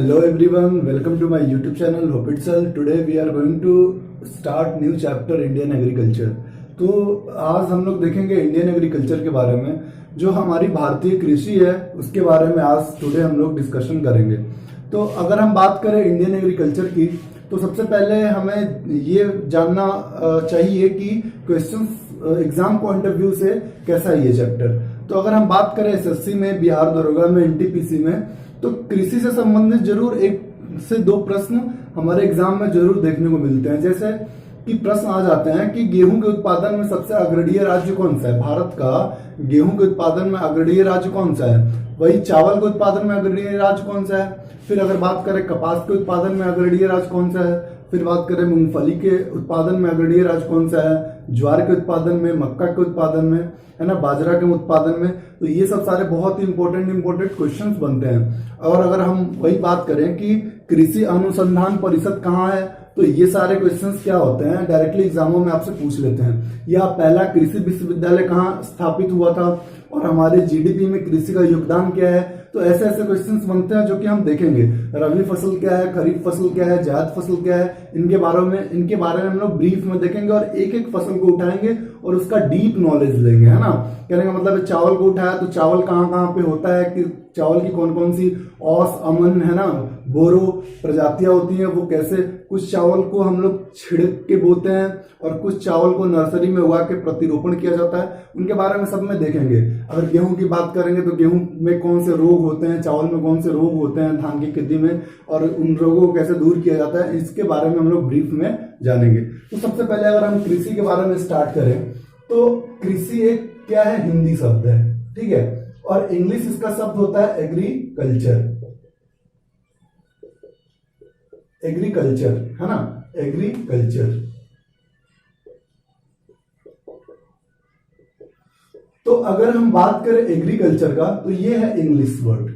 Hello everyone, welcome to my YouTube channel Hope Itself. Today we are going to start new chapter Indian Agriculture. तो आज हम लोग देखेंगे Indian agriculture के बारे में, जो हमारी भारतीय कृषि है उसके बारे में आज टुडे हम लोग डिस्कशन करेंगे। तो अगर हम बात करें इंडियन एग्रीकल्चर की, तो सबसे पहले हमें ये जानना चाहिए कि question exam point of view से कैसा है ये चैप्टर। तो अगर हम बात करें एसएससी में, बिहार दरोगा में, एनटीपीसी में, तो कृषि से संबंधित जरूर एक से दो प्रश्न हमारे एग्जाम में जरूर देखने को मिलते हैं। जैसे कि प्रश्न आ जाते हैं कि गेहूं के उत्पादन में सबसे अग्रणीय राज्य कौन सा है। भारत का गेहूं के उत्पादन में अग्रणीय राज्य कौन सा है। वही चावल के उत्पादन में अग्रणीय राज्य कौन सा है। फिर अगर बात करें कपास के उत्पादन में अग्रणीय राज्य कौन सा है। फिर बात करें मूंगफली के उत्पादन में अग्रणीय राज्य कौन सा है। ज्वार के उत्पादन में, मक्का के उत्पादन में, है ना, बाजरा के उत्पादन में। तो ये सब सारे बहुत ही इंपॉर्टेंट क्वेश्चंस बनते हैं। और अगर हम वही बात करें कि कृषि अनुसंधान परिषद कहाँ है, तो ये सारे क्वेश्चंस क्या होते हैं डायरेक्टली एग्जामों में आपसे पूछ लेते हैं। या पहला कृषि विश्वविद्यालय कहाँ स्थापित हुआ था और हमारे जीडीपी में कृषि का योगदान क्या है। तो ऐसे ऐसे क्वेश्चंस बनते हैं जो कि हम देखेंगे। रबी फसल क्या है, खरीफ फसल क्या है, जायद फसल क्या है, इनके बारे में हम लोग ब्रीफ में देखेंगे और एक एक फसल को उठाएंगे और उसका डीप नॉलेज लेंगे, है ना। कहने का मतलब है चावल को उठाया तो चावल कहाँ कहाँ पे होता है, कि चावल की कौन कौन सी औस, अमन, है ना, बोरो प्रजातियां होती हैं, वो कैसे, कुछ चावल को हम लोग छिड़क के बोते हैं और कुछ चावल को नर्सरी में उगा के प्रतिरोपण किया जाता है, उनके बारे में सब में देखेंगे। अगर गेहूं की बात करेंगे तो गेहूं में कौन से रोग होते हैं, चावल में कौन से रोग होते हैं धान की खेती में, और उन रोगों को कैसे दूर किया जाता है, इसके बारे में हम लोग ब्रीफ में जानेंगे। तो सबसे पहले अगर हम कृषि के बारे में स्टार्ट करें, तो कृषि एक क्या है, हिंदी शब्द है, ठीक है, और इंग्लिश इसका शब्द होता है एग्रीकल्चर। एग्रीकल्चर, है ना, एग्रीकल्चर। तो अगर हम बात करें एग्रीकल्चर का, तो ये है इंग्लिश वर्ड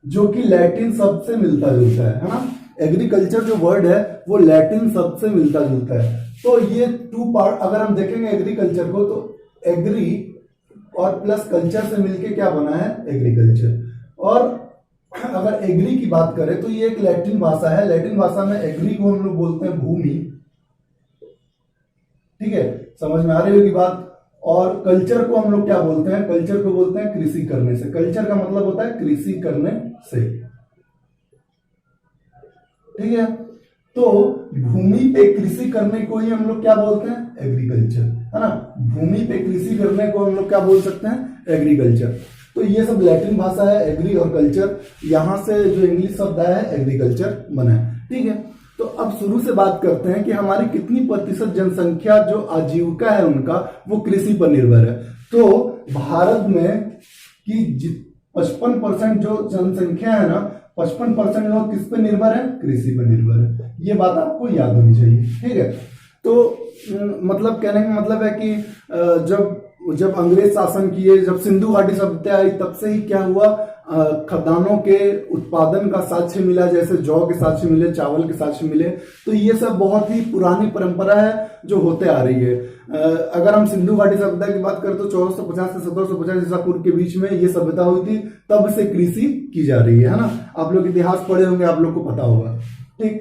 जो कि लैटिन शब्द से मिलता जुलता है ना। एग्रीकल्चर जो वर्ड है वो लैटिन शब्द से मिलता जुलता है। तो ये टू पार्ट अगर हम देखेंगे एग्रीकल्चर को, तो एग्री और प्लस कल्चर से मिलके क्या बना है, एग्रीकल्चर। और अगर एग्री की बात करें तो ये एक लैटिन भाषा है। लैटिन भाषा में एग्री को हम लोग बोलते हैं भूमि, ठीक है, समझ में आ रही होगी बात। और कल्चर को हम लोग क्या बोलते हैं, कल्चर को बोलते हैं कृषि करने से। कल्चर का मतलब होता है कृषि करने से, ठीक है। तो भूमि पे कृषि करने को ही हम लोग क्या बोलते हैं, एग्रीकल्चर, है ना। भूमि पे कृषि करने को हम लोग क्या बोल सकते हैं, एग्रीकल्चर। तो ये सब लैटिन भाषा है, एग्री और कल्चर, यहां से जो इंग्लिश शब्द आया है एग्रीकल्चर बना है, ठीक है। तो अब शुरू से बात करते हैं कि हमारी कितनी प्रतिशत जनसंख्या जो आजीविका है उनका वो कृषि पर निर्भर है। तो भारत में की 55% जो जनसंख्या है ना, 55% लोग किस पे निर्भर है, कृषि पर निर्भर है। ये बात आपको याद होनी चाहिए, ठीक है। तो मतलब कहने का मतलब है कि जब अंग्रेज शासन किए, जब सिंधु घाटी सभ्यता आई, तब से ही क्या हुआ, खदानों के उत्पादन का साक्ष्य मिला, जैसे जौ के साक्ष्य मिले, चावल के साक्ष्य मिले। तो ये सब बहुत ही पुरानी परंपरा है जो होते आ रही है। अगर हम सिंधु घाटी सभ्यता की बात करें तो 1450 से 1750 ईसा पूर्व के बीच में ये सभ्यता हुई थी, तब से कृषि की जा रही है ना। आप लोग इतिहास पढ़े होंगे, आप लोग को पता होगा, ठीक।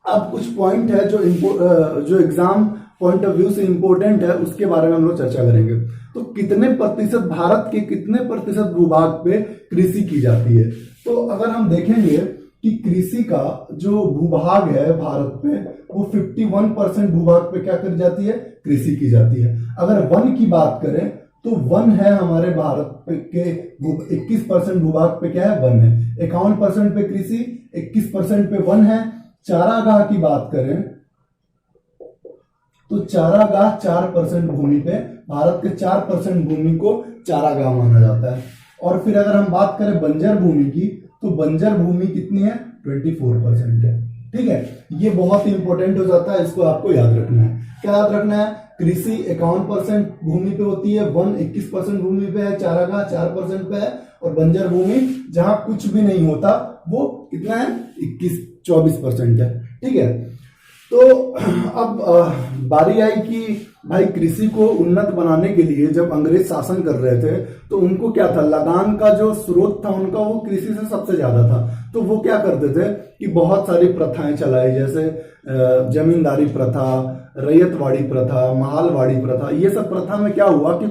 अब कुछ पॉइंट है जो एग्जाम पॉइंट ऑफ व्यू से इंपॉर्टेंट है, उसके बारे में हम लोग चर्चा करेंगे। तो कितने प्रतिशत, भारत के कितने प्रतिशत भूभाग पे कृषि की जाती है। तो अगर हम देखेंगे कि कृषि का जो भूभाग है भारत पे, वो 51% भूभाग पे क्या करी जाती है, कृषि की जाती है। अगर वन की बात करें तो वन है हमारे भारत के 21% भूभाग पे क्या है, वन है। 51% पे कृषि, 21% पे वन है। चारागाह की बात करें तो चारागाह 4% भूमि पे, भारत के 4% भूमि को चारागाह माना जाता है। और फिर अगर हम बात करें बंजर भूमि की, तो बंजर भूमि कितनी है, 24% है, ठीक है। ये बहुत ही इंपॉर्टेंट हो जाता है, इसको आपको याद रखना है। क्या याद रखना है, कृषि 51% भूमि पे होती है, वन 21% भूमि पे है, चारागाह 4% पे है, और बंजर भूमि जहां कुछ भी नहीं होता वो कितना है, 24% है, ठीक है। तो अब बारी आई कि भाई कृषि को उन्नत बनाने के लिए जब अंग्रेज शासन कर रहे थे तो उनको क्या था, लगान का जो स्रोत था उनका वो कृषि से सबसे ज्यादा था। तो वो क्या करते थे कि बहुत सारी प्रथाएं चलाई, जैसे जमींदारी प्रथा, रैयतवाड़ी प्रथा, महालवाड़ी प्रथा। ये सब प्रथा में क्या हुआ कि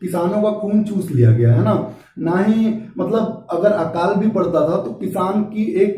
किसानों का खून चूस लिया गया है ना। ना ही मतलब अगर अकाल भी पड़ता था तो किसान की एक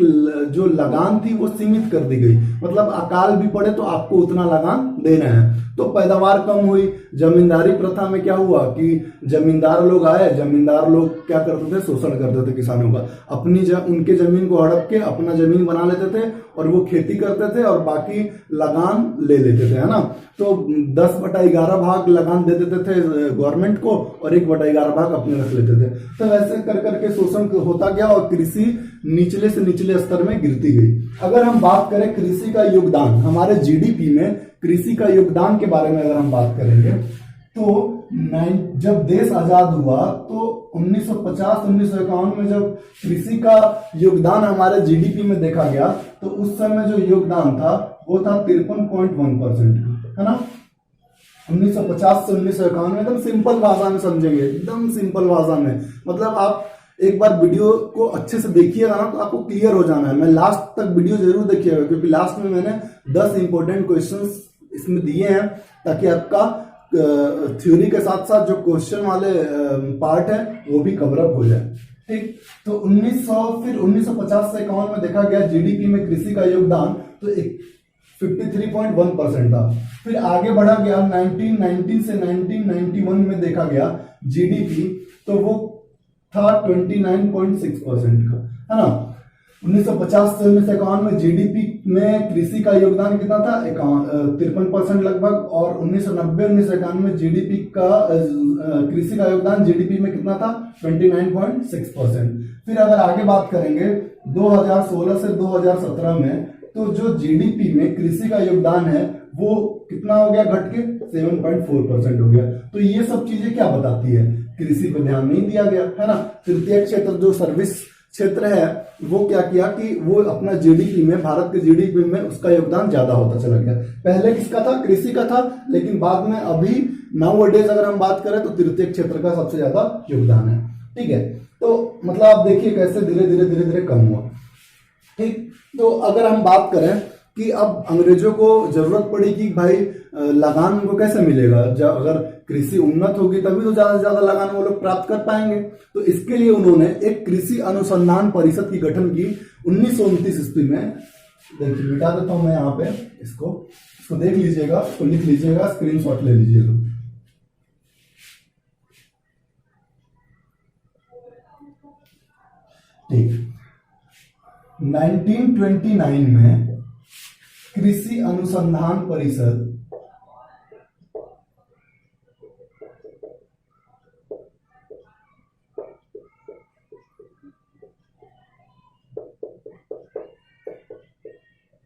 जो लगान थी वो सीमित कर दी गई, मतलब अकाल भी पड़े तो आपको उतना लगान देना है। तो पैदावार कम हुई। जमींदारी प्रथा में क्या हुआ कि जमींदार लोग आए, जमींदार लोग क्या करते थे, शोषण करते थे किसानों का, उनके जमीन को हड़प के अपना जमीन बना लेते थे और वो खेती करते थे और बाकी लगान ले लेते थे, है ना। तो 10/11 भाग लगान दे देते थे गवर्नमेंट को और 1/11 भाग अपने रख लेते थे। तो वैसे कर करके शोषण होता गया और कृषि निचले से निचले स्तर में गिरती गई। अगर हम बात करें कृषि का योगदान हमारे जीडीपी में, कृषि का योगदान के बारे में अगर हम बात करेंगे तो जब देश आजाद हुआ तो 1950-1951 में जब कृषि का योगदान हमारे जीडीपी में देखा गया तो उस समय जो योगदान था वो था 53.1%, है ना। 1950 से 1951 में, एकदम सिंपल भाषा में समझेंगे, एकदम सिंपल भाषा में, मतलब आप एक बार वीडियो को अच्छे से देखिएगा ना तो आपको क्लियर हो जाना है। मैं लास्ट तक वीडियो जरूर देखिएगा क्योंकि लास्ट में मैंने 10 इंपॉर्टेंट क्वेश्चंस इसमें दिए हैं ताकि आपका थ्योरी के साथ साथ जो क्वेश्चन वाले पार्ट है वो भी कवर अप हो जाए, ठीक। तो 1950 से 51 में देखा गया जीडीपी में कृषि का योगदान तो 53.1% था। फिर आगे बढ़ा गया 1990 से 1991 में देखा गया जीडीपी तो वो था 29.6% का, है ना। 1950 से 1951 में जीडीपी में कृषि का योगदान कितना था, 53% लगभग। और 1990-1991 में जीडीपी का कृषि का योगदान जीडीपी में कितना था, 29.6%। फिर अगर आगे बात करेंगे 2016 से 2017 में तो जो जीडीपी में कृषि का योगदान है वो कितना हो गया, घट के 7.4% हो गया। तो ये सब चीजें क्या बताती है, कृषि पर ध्यान नहीं दिया गया, है ना। तृतीय क्षेत्र जो सर्विस क्षेत्र है वो क्या किया कि वो अपना जीडीपी में, भारत के जीडीपी में उसका योगदान ज्यादा होता चला गया। पहले किसका था, कृषि का था, लेकिन बाद में अभी नाउअडेज अगर हम बात करें तो तृतीय क्षेत्र का सबसे ज्यादा योगदान है, ठीक है। तो मतलब आप देखिए कैसे धीरे धीरे कम हुआ, ठीक। तो अगर हम बात करें कि अब अंग्रेजों को जरूरत पड़ी कि भाई लगान उनको कैसे मिलेगा, जब अगर कृषि उन्नत होगी तभी तो ज्यादा से ज्यादा लगान वो लोग प्राप्त कर पाएंगे। तो इसके लिए उन्होंने एक कृषि अनुसंधान परिषद की गठन की 1929 ईस्वी में। देखिए मिटा देता हूं मैं यहाँ पे, इसको देख लीजिएगा, इसको लिख लीजिएगा, स्क्रीनशॉट ले लीजिएगा। ठीक, 1929 में कृषि अनुसंधान परिषद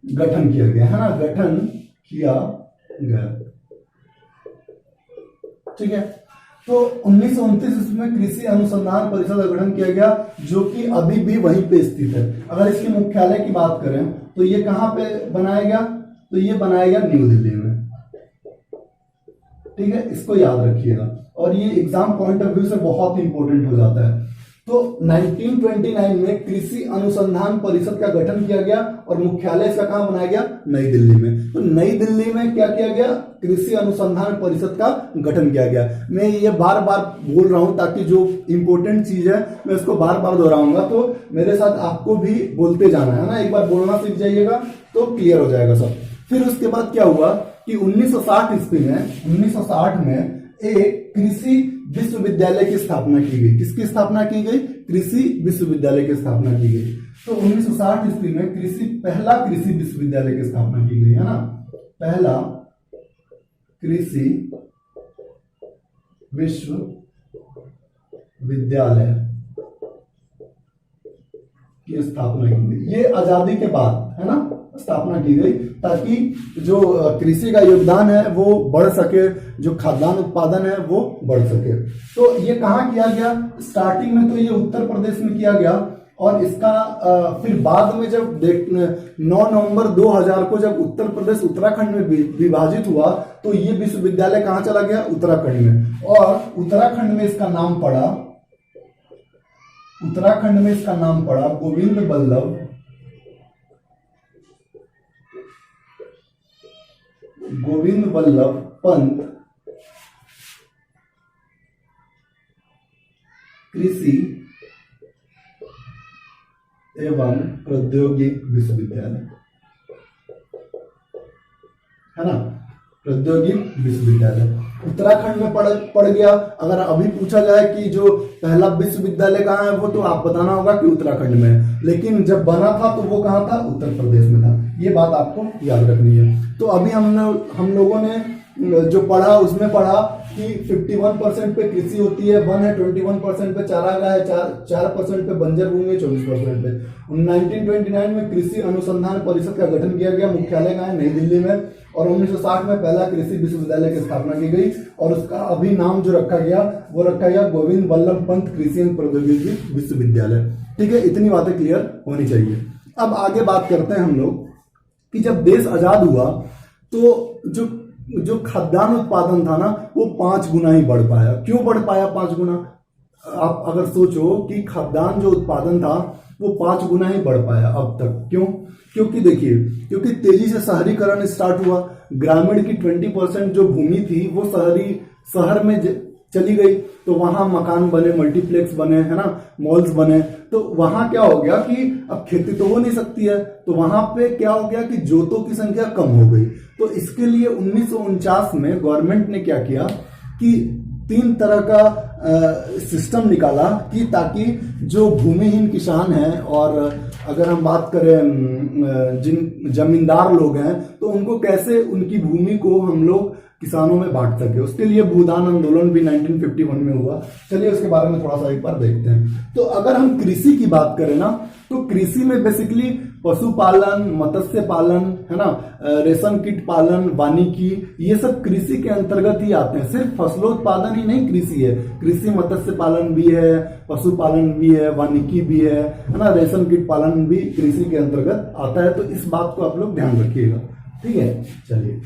गठन किया गया, है ना, गठन किया गया, ठीक है। तो 1929 ईस्वी में कृषि अनुसंधान परिषद का गठन किया गया जो कि अभी भी वहीं पे स्थित है। अगर इसके मुख्यालय की बात करें तो ये कहां पे बनाया गया, तो ये बनाया गया न्यू दिल्ली में, ठीक है, इसको याद रखिएगा। और ये एग्जाम पॉइंट ऑफ व्यू से बहुत इंपॉर्टेंट हो जाता है। तो 1929 में कृषि अनुसंधान परिषद का गठन किया गया और मुख्यालय इसका कहां बनाया गया, नई दिल्ली में। तो नई दिल्ली में क्या किया गया, कृषि अनुसंधान परिषद का गठन किया गया। मैं ये बार बार बोल रहा हूं ताकि जो इंपॉर्टेंट चीज है मैं उसको बार बार दोहराऊंगा, तो मेरे साथ आपको भी बोलते जाना है ना, एक बार बोलना सीख जाइएगा तो क्लियर हो जाएगा सब। फिर उसके बाद क्या हुआ कि 1960 ईस्वी में, 1960 में एक कृषि विश्वविद्यालय की स्थापना की गई। किसकी स्थापना की गई, कृषि विश्वविद्यालय की स्थापना की गई। तो 1960 ईस्वी में पहला कृषि विश्वविद्यालय की स्थापना की गई, है ना, पहला कृषि विश्वविद्यालय की स्थापना की गई। ये आजादी के बाद, है ना, स्थापना की गई ताकि जो कृषि का योगदान है वो बढ़ सके, जो खाद्यान्न उत्पादन है वो बढ़ सके। तो ये कहाँ किया गया, स्टार्टिंग में तो ये उत्तर प्रदेश में किया गया और इसका फिर बाद में जब 9 नवंबर 2000 को जब उत्तर प्रदेश उत्तराखंड में विभाजित हुआ तो ये विश्वविद्यालय कहाँ चला गया? उत्तराखंड में। और उत्तराखंड में इसका नाम पड़ा, उत्तराखंड में इसका नाम पड़ा गोविंद वल्लभ पंत कृषि एवं प्रौद्योगिक विश्वविद्यालय, है ना, प्रौद्योगिक विश्वविद्यालय उत्तराखंड में पड़ गया। अगर अभी पूछा जाए कि जो पहला विश्वविद्यालय कहाँ है, वो तो आप बताना होगा कि उत्तराखंड में है, लेकिन जब बना था तो वो कहाँ था? उत्तर प्रदेश में था। ये बात आपको याद रखनी है। तो अभी हम लोगों ने जो पढ़ा उसमें पढ़ा कि 51% पे कृषि होती है, 21% पे चारागाह है, 4% पे बंजर भूमि है, 24% पे। 1929 में कृषि अनुसंधान परिषद का गठन किया गया, मुख्यालय कहाँ है? नई दिल्ली में। और 1960 में पहला कृषि विश्वविद्यालय की स्थापना की गई और उसका अभी नाम जो रखा गया वो रखा गया गोविंद वल्लभ पंत कृषि एवं प्रौद्योगिकी विश्वविद्यालय। ठीक है, इतनी बातें क्लियर होनी चाहिए। अब आगे बात करते हैं हम लोग कि जब देश आजाद हुआ तो जो खाद्यान्न उत्पादन था ना वो 5 गुना ही बढ़ पाया। क्यों बढ़ पाया 5 गुना? आप अगर सोचो कि खाद्यान्न जो उत्पादन था वो 5 गुना ही बढ़ पाया अब तक। क्यों? क्योंकि देखिए, क्योंकि तेजी से शहरीकरण स्टार्ट हुआ। ग्रामीण की 20% जो भूमि थी वो शहर में चली गई, तो वहां मकान बने, मल्टीप्लेक्स बने, है ना, मॉल्स बने। तो वहां क्या हो गया कि अब खेती तो हो नहीं सकती है, तो वहां पे क्या हो गया कि जोतों की संख्या कम हो गई। तो इसके लिए 1949 में गवर्नमेंट ने क्या किया कि 3 तरह का सिस्टम निकाला कि ताकि जो भूमिहीन किसान हैं और अगर हम बात करें जिन जमींदार लोग हैं तो उनको कैसे उनकी भूमि को हम लोग किसानों में बांट सके। उसके लिए भूदान आंदोलन भी 1951 में हुआ। चलिए उसके बारे में थोड़ा सा एक बार देखते हैं। तो अगर हम कृषि की बात करें ना तो कृषि में बेसिकली पशुपालन, मत्स्य पालन, है ना, रेशम कीट पालन, वानिकी, ये सब कृषि के अंतर्गत ही आते हैं। सिर्फ फसलोत्पादन ही नहीं कृषि है, कृषि मत्स्य पालन भी है, पशुपालन भी है, वानिकी भी है ना, रेशम कीट पालन भी कृषि के अंतर्गत आता है। तो इस बात को आप लोग ध्यान रखिएगा। ठीक है, चलिए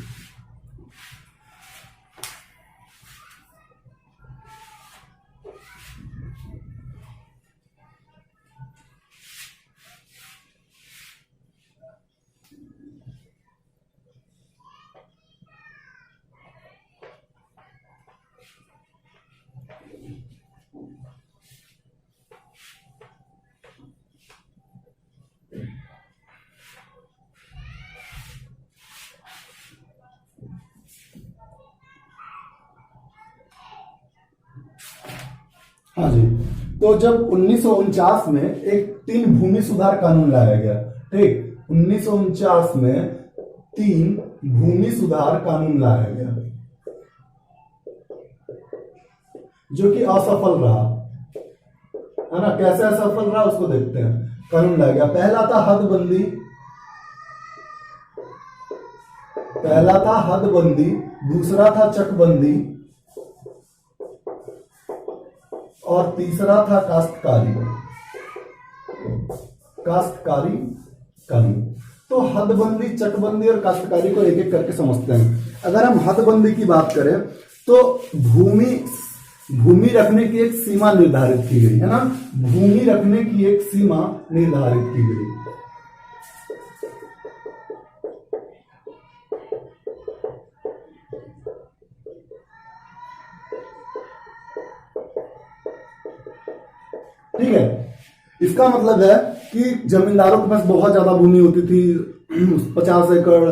हाँ जी। तो जब 1949 में एक 3 भूमि सुधार कानून लाया गया, ठीक, 1949 में 3 भूमि सुधार कानून लाया गया जो कि असफल रहा, है ना। कैसे असफल रहा उसको देखते हैं। कानून लाया गया, पहला था हदबंदी, दूसरा था चकबंदी और तीसरा था काश्तकारी कानून। तो हदबंदी, चकबंदी और काश्तकारी को एक एक करके समझते हैं। अगर हम हदबंदी की बात करें तो भूमि रखने की एक सीमा निर्धारित की गई, है ना, भूमि रखने की एक सीमा निर्धारित की गई। ठीक है, इसका मतलब है कि जमींदारों के पास बहुत ज्यादा भूमि होती थी, 50 एकड़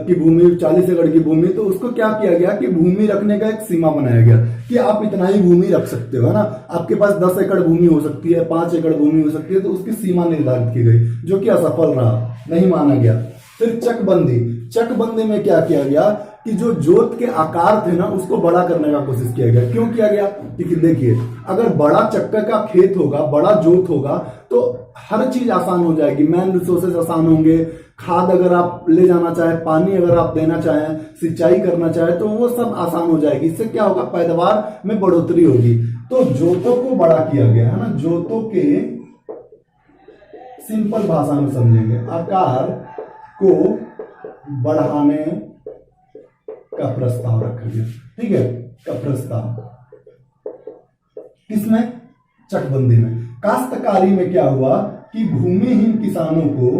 की भूमि, 40 एकड़ की भूमि। तो उसको क्या किया गया कि भूमि रखने का एक सीमा बनाया गया कि आप इतना ही भूमि रख सकते हो, है ना। आपके पास 10 एकड़ भूमि हो सकती है, 5 एकड़ भूमि हो सकती है। तो उसकी सीमा निर्धारित की गई जो कि असफल रहा, नहीं माना गया। फिर चकबंदी में क्या किया गया कि जो जोत के आकार थे ना उसको बड़ा करने का कोशिश किया गया। क्यों किया गया? क्योंकि देखिए, अगर बड़ा चक्का का खेत होगा, बड़ा जोत होगा तो हर चीज आसान हो जाएगी। मैन रिसोर्सेज आसान होंगे, खाद अगर आप ले जाना चाहे, पानी अगर आप देना चाहें, सिंचाई करना चाहे तो वो सब आसान हो जाएगी। इससे क्या होगा? पैदावार में बढ़ोतरी होगी। तो जोतों को बड़ा किया गया, है ना, जोतों के सिंपल भाषा में समझेंगे, आकार को बढ़ाने का प्रस्ताव रखा गया। ठीक है, का प्रस्ताव किसमें? चकबंदी में। काश्तकारी में क्या हुआ कि भूमिहीन किसानों को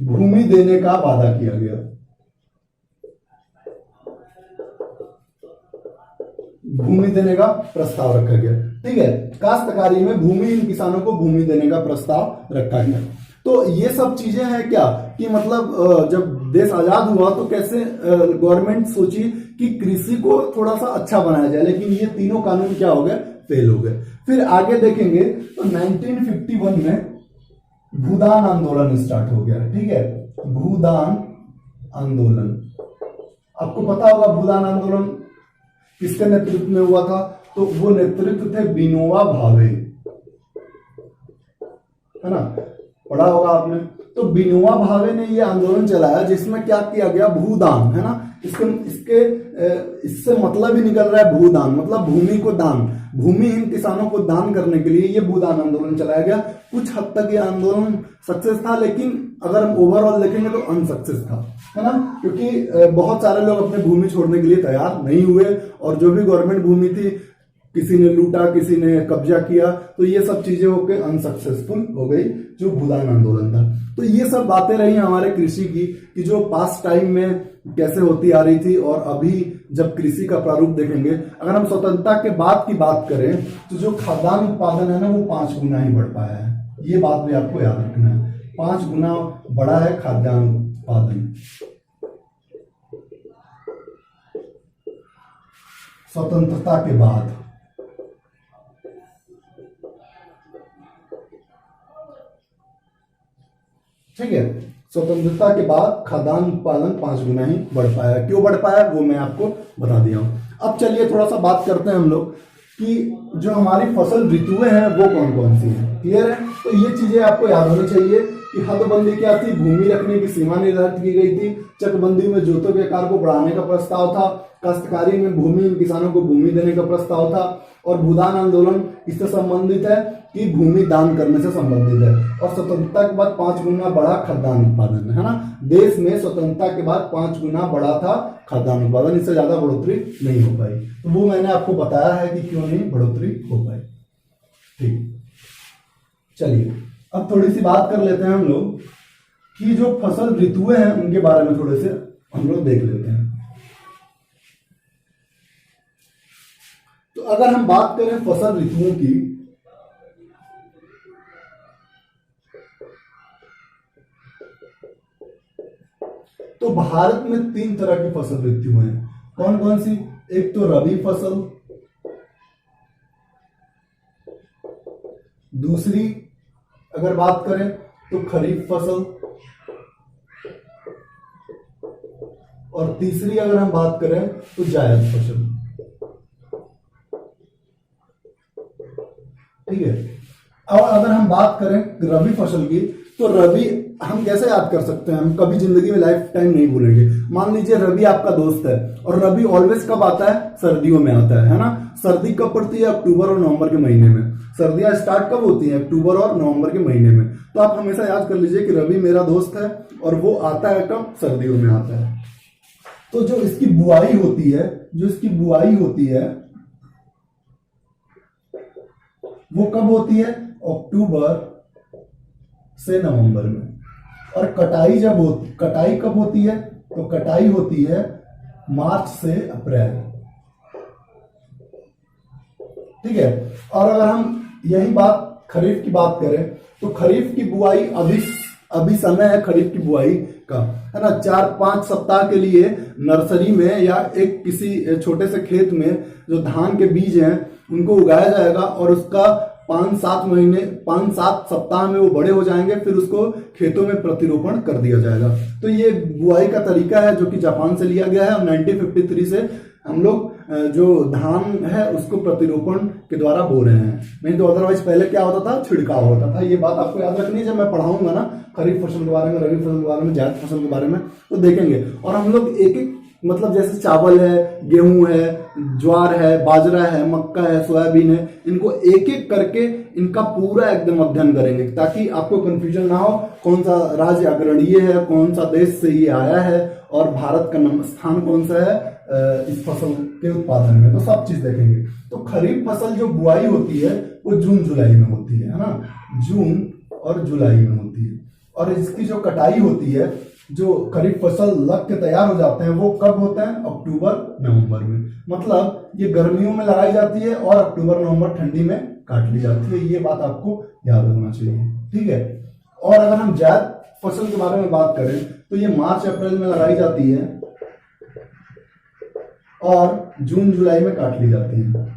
भूमि देने का वादा किया गया। भूमि देने का प्रस्ताव रखा गया। ठीक है, काश्तकारी में भूमिहीन किसानों को भूमि देने का प्रस्ताव रखा गया। तो ये सब चीजें हैं क्या कि मतलब जब देश आजाद हुआ तो कैसे गवर्नमेंट सोची कि कृषि को थोड़ा सा अच्छा बनाया जाए, लेकिन ये तीनों कानून क्या हो गए? फेल हो गए। फिर आगे देखेंगे तो 1951 में भूदान आंदोलन स्टार्ट हो गया। ठीक है, भूदान आंदोलन, आपको पता होगा भूदान आंदोलन किसके नेतृत्व में हुआ था? तो वो नेतृत्व थे विनोबा भावे, है ना, पढ़ा होगा आपने। तो विनोबा भावे ने ये आंदोलन चलाया जिसमें क्या किया गया? भूदान, है ना। इससे मतलब ही निकल रहा है भूदान, मतलब भूमि को दान, भूमिहीन किसानों को दान करने के लिए ये भूदान आंदोलन चलाया गया। कुछ हद तक ये आंदोलन सक्सेस था, लेकिन अगर हम ओवरऑल देखेंगे तो अनसक्सेस था, है ना, क्योंकि बहुत सारे लोग अपने भूमि छोड़ने के लिए तैयार नहीं हुए, और जो भी गवर्नमेंट भूमि थी किसी ने लूटा, किसी ने कब्जा किया, तो ये सब चीजें होकर अनसक्सेसफुल हो गई जो भूदान आंदोलन था। तो ये सब बातें रही हमारे कृषि की कि जो पास्ट टाइम में कैसे होती आ रही थी, और अभी जब कृषि का प्रारूप देखेंगे, अगर हम स्वतंत्रता के बाद की बात करें तो जो खाद्यान्न उत्पादन है ना वो 5 गुना ही बढ़ पाया है। ये बात भी आपको याद रखना है, 5 गुना बढ़ा है खाद्यान्न उत्पादन स्वतंत्रता के बाद। ठीक है, स्वतंत्रता के बाद खाद्यान्न उत्पादन 5 गुना ही बढ़ पाया। क्यों बढ़ पाया वो मैं आपको बता दिया हूं। अब चलिए थोड़ा सा बात करते हैं हम लोग कि जो हमारी फसल ऋतुएं हैं वो कौन कौन सी हैं। क्लियर है? तो ये चीजें आपको याद होनी चाहिए कि हदबंदी क्या थी? भूमि रखने की सीमा निर्धारित की गई थी। चकबंदी में जोतों के आकार को बढ़ाने का प्रस्ताव था। काश्तकारी में भूमिहीन किसानों को भूमि देने का प्रस्ताव था। और भूदान आंदोलन इससे संबंधित है कि भूमि दान करने से संबंधित है। और स्वतंत्रता के बाद 5 गुना बढ़ा खाद्यान्न उत्पादन, है ना। देश में स्वतंत्रता के बाद 5 गुना बढ़ा था खाद्यान्न उत्पादन, इससे ज्यादा बढ़ोतरी नहीं हो पाई। तो वो मैंने आपको बताया है कि क्यों नहीं बढ़ोतरी हो पाई। ठीक, चलिए अब थोड़ी सी बात कर लेते हैं हम लोग कि जो फसल ऋतुएं हैं उनके बारे में थोड़े से हम लोग देख लेते हैं। तो अगर हम बात करें फसल ऋतुओं की, तो भारत में 3 तरह की फसल ऋतुएं हैं। कौन कौन सी? एक तो रबी फसल, दूसरी अगर बात करें तो खरीफ फसल, और तीसरी अगर हम बात करें तो जायद फसल। ठीक है, और अगर हम बात करें रबी फसल की, तो रबी हम कैसे याद कर सकते हैं? हम कभी जिंदगी में लाइफ टाइम नहीं भूलेंगे। मान लीजिए रबी आपका दोस्त है, और रबी ऑलवेज कब आता है? सर्दियों में आता है ना। सर्दी कब पड़ती है? अक्टूबर और नवंबर के महीने में। सर्दियां स्टार्ट कब होती हैं? अक्टूबर और नवंबर के महीने में। तो आप हमेशा याद कर लीजिए कि रबी मेरा दोस्त है, और वो आता है कब? सर्दियों में आता है। तो जो इसकी बुआई होती है वो कब होती है? अक्टूबर से नवंबर में। और कटाई कब होती है? तो कटाई होती है मार्च से अप्रैल। ठीक है, और अगर हम यही बात खरीफ की बात करें तो खरीफ की बुआई अभी समय है खरीफ की बुआई का, है ना। 4-5 सप्ताह के लिए नर्सरी में या एक किसी छोटे से खेत में जो धान के बीज हैं उनको उगाया जाएगा, और उसका 5-7 सप्ताह में वो बड़े हो जाएंगे। फिर उसको खेतों में प्रतिरोपण कर दिया जाएगा। तो ये बुआई का तरीका है जो कि जापान से लिया गया है, और 1953 से हम लोग जो धान है उसको प्रतिरोपण के द्वारा बो रहे हैं। नहीं तो अदरवाइज पहले क्या होता था? छिड़काव होता था। ये बात आपको याद रखनी है जब मैं पढ़ाऊंगा ना खरीफ फसल के बारे में, रबी फसल के बारे में, जायद फसल के बारे में, तो देखेंगे। और हम लोग एक एक मतलब जैसे चावल है, गेहूं है, ज्वार है, बाजरा है, मक्का है, सोयाबीन है, इनको एक एक करके इनका पूरा एकदम अध्ययन करेंगे ताकि आपको कंफ्यूजन ना हो कौन सा राज्य अग्रणीय है, कौन सा देश से ये आया है और भारत का स्थान कौन सा है इस फसल के उत्पादन में। तो सब चीज देखेंगे। तो खरीफ फसल जो बुआई होती है वो जून जुलाई में होती है ना, जून और जुलाई में होती है। और इसकी जो कटाई होती है, जो खरीफ फसल लग के तैयार हो जाते हैं, वो कब होते हैं? अक्टूबर नवंबर में। मतलब ये गर्मियों में लगाई जाती है और अक्टूबर नवंबर ठंडी में काट ली जाती है। ये बात आपको याद रखना चाहिए, ठीक है। और अगर हम जायद फसल के बारे में बात करें तो ये मार्च अप्रैल में लगाई जाती है और जून जुलाई में काट ली जाती है।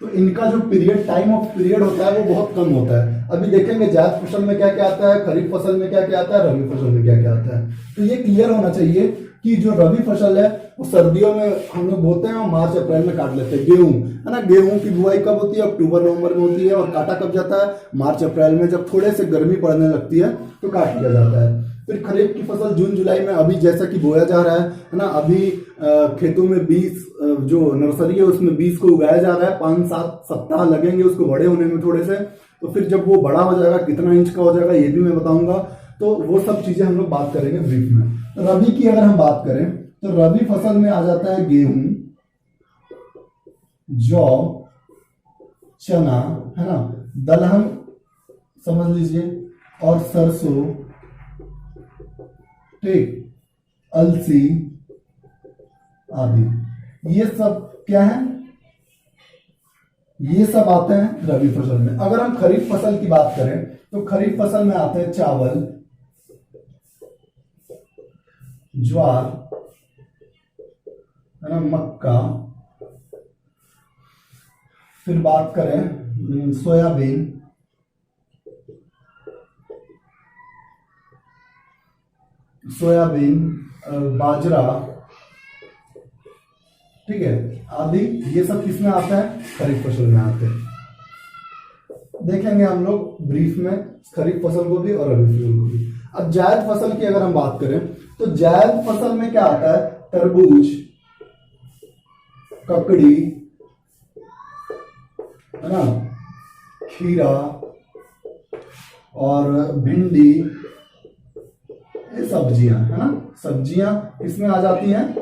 तो इनका जो पीरियड, टाइम ऑफ पीरियड होता है वो बहुत कम होता है। अभी देखेंगे जायद फसल में क्या क्या आता है, खरीफ फसल में क्या क्या आता है, रबी फसल में क्या क्या आता है। तो ये क्लियर होना चाहिए कि जो रबी फसल है वो सर्दियों में हम लोग बोते हैं और मार्च अप्रैल में काट लेते हैं। गेहूं है ना, गेहूं की बुआई कब होती है? अक्टूबर नवंबर में होती है और काटा कब जाता है? मार्च अप्रैल में, जब थोड़े से गर्मी पड़ने लगती है तो काट लिया जाता है। फिर खरीफ की फसल जून जुलाई में, अभी जैसा कि बोया जा रहा है ना, अभी खेतों में बीज, जो नर्सरी है उसमें बीज को उगाया जा रहा है। 5-7 सप्ताह लगेंगे उसको बड़े होने में थोड़े से। तो फिर जब वो बड़ा हो जाएगा, कितना इंच का हो जाएगा ये भी मैं बताऊंगा। तो वो सब चीजें हम लोग बात करेंगे ब्रीफ में। तो रबी की अगर हम बात करें तो रबी फसल में आ जाता है गेहूं, जौ, चना, है ना, दलहन समझ लीजिए, और सरसों, ठीक, अलसी आदि। ये सब क्या है? ये सब आते हैं रबी फसल में। अगर हम खरीफ फसल की बात करें तो खरीफ फसल में आते हैं चावल, ज्वार, है ना, मक्का, फिर बात करें सोयाबीन, बाजरा, ठीक है, आदि। ये सब किसमें आता है? खरीफ फसल में आते हैं। देखेंगे हम लोग ब्रीफ में खरीफ फसल को भी और रबी फसल को भी। अब जायद फसल की अगर हम बात करें तो जायद फसल में क्या आता है? तरबूज, ककड़ी, है ना, खीरा और भिंडी, ये सब्जियां, है ना, सब्जियां किसमें आ जाती हैं?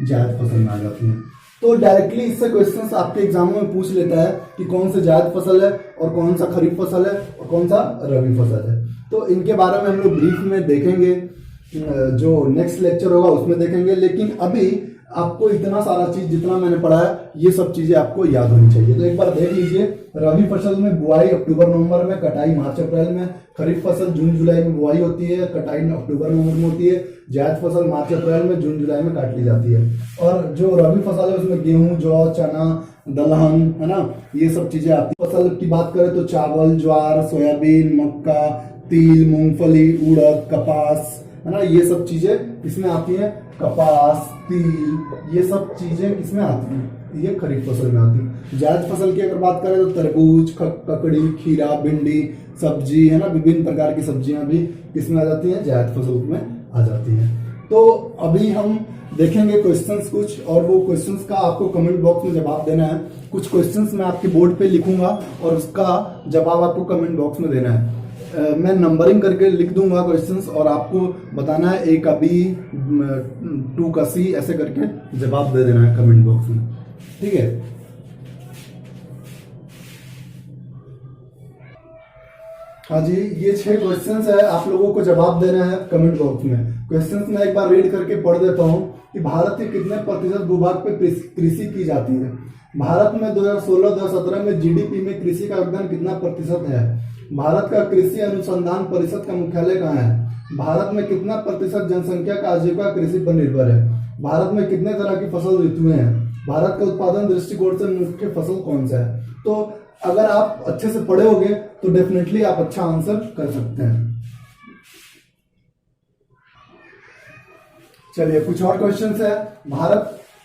जायद फसल में आ जाती हैं। तो डायरेक्टली इससे क्वेश्चंस आपके एग्जामों में पूछ लेता है कि कौन सा जायद फसल है और कौन सा खरीफ फसल है और कौन सा रबी फसल है। तो इनके बारे में हम लोग ब्रीफ में देखेंगे, जो नेक्स्ट लेक्चर होगा उसमें देखेंगे। लेकिन अभी आपको इतना सारा चीज जितना मैंने पढ़ा है ये सब चीजें आपको याद होनी चाहिए। तो एक बार देख लीजिए, रबी फसल में बुआई अक्टूबर नवंबर में, कटाई मार्च अप्रैल में। खरीफ फसल जून जुलाई में बुआई होती है, कटाई अक्टूबर नवंबर में होती है। जायद फसल मार्च अप्रैल में, जून जुलाई में काट ली जाती है। और जो रबी फसल है उसमें गेहूं, जौ, चना, दलहन, है ना, ये सब चीजें आती है। फसल की बात करें तो चावल, ज्वार, सोयाबीन, मक्का, तिल, मूंगफली, उड़द, कपास, है ना, ये सब चीजें किसमें आती हैं? कपास, तिल, ये सब चीजें किसमें आती हैं? ये खरीफ फसल में आती है। जायद फसल की अगर बात करें तो तरबूज, ककड़ी, खीरा, भिंडी, सब्जी, है ना, विभिन्न प्रकार की सब्जियां भी किसमें आ जाती हैं? जायद फसल में आ जाती हैं। तो अभी हम देखेंगे क्वेश्चंस कुछ, और वो क्वेश्चंस का आपको कमेंट बॉक्स में जवाब देना है। कुछ क्वेश्चंस मैं आपके बोर्ड पे लिखूंगा और उसका जवाब आपको कमेंट बॉक्स में देना है। मैं नंबरिंग करके लिख दूंगा क्वेश्चंस और आपको बताना है ए का बी, 2 का सी, ऐसे करके जवाब दे देना है कमेंट बॉक्स में, ठीक है। हाँ जी, ये 6 क्वेश्चंस है, आप लोगों को जवाब देना है कमेंट बॉक्स में। क्वेश्चंस मैं एक बार रीड करके पढ़ देता हूँ कि भारत के कितने प्रतिशत भूभाग पे कृषि की जाती है? भारत में 2016-2017 में जीडीपी में कृषि का योगदान कितना प्रतिशत है? भारत का कृषि अनुसंधान परिषद का मुख्यालय कहाँ है? भारत में कितना प्रतिशत जनसंख्या का आजीविका कृषि पर निर्भर है? भारत में कितने तरह की फसल ऋतुएं हैं? भारत का उत्पादन दृष्टिकोण से मुख्य फसल कौन सा है? तो अगर आप अच्छे से पढ़े होंगे तो डेफिनेटली आप अच्छा आंसर कर सकते हैं। चलिए कुछ और क्वेश्चंस है।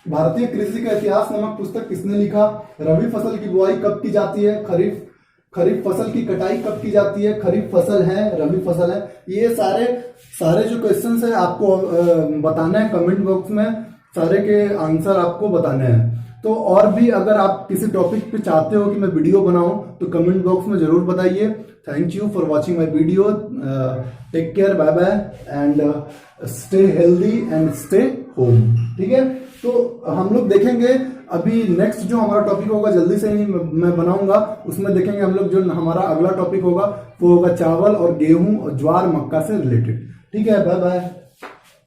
भारतीय कृषि का इतिहास नामक पुस्तक किसने लिखा? रबी फसल की बुआई कब की जाती है? खरीफ फसल की कटाई कब की जाती है, खरीफ फसल है, रबी फसल है, ये सारे जो क्वेश्चंस है आपको बताना है कमेंट बॉक्स में, सारे के आंसर आपको बताने हैं। तो और भी अगर आप किसी टॉपिक पे चाहते हो कि मैं वीडियो बनाऊं तो कमेंट बॉक्स में जरूर बताइए। Thank you for watching my video, take care, bye bye and stay healthy and stay home. ठीक है, तो हम लोग देखेंगे अभी नेक्स्ट जो हमारा टॉपिक होगा, जल्दी से ही मैं बनाऊंगा, उसमें देखेंगे हम लोग जो हमारा अगला टॉपिक होगा वो होगा चावल और गेहूं और ज्वार मक्का से रिलेटेड। ठीक है, बाय बाय।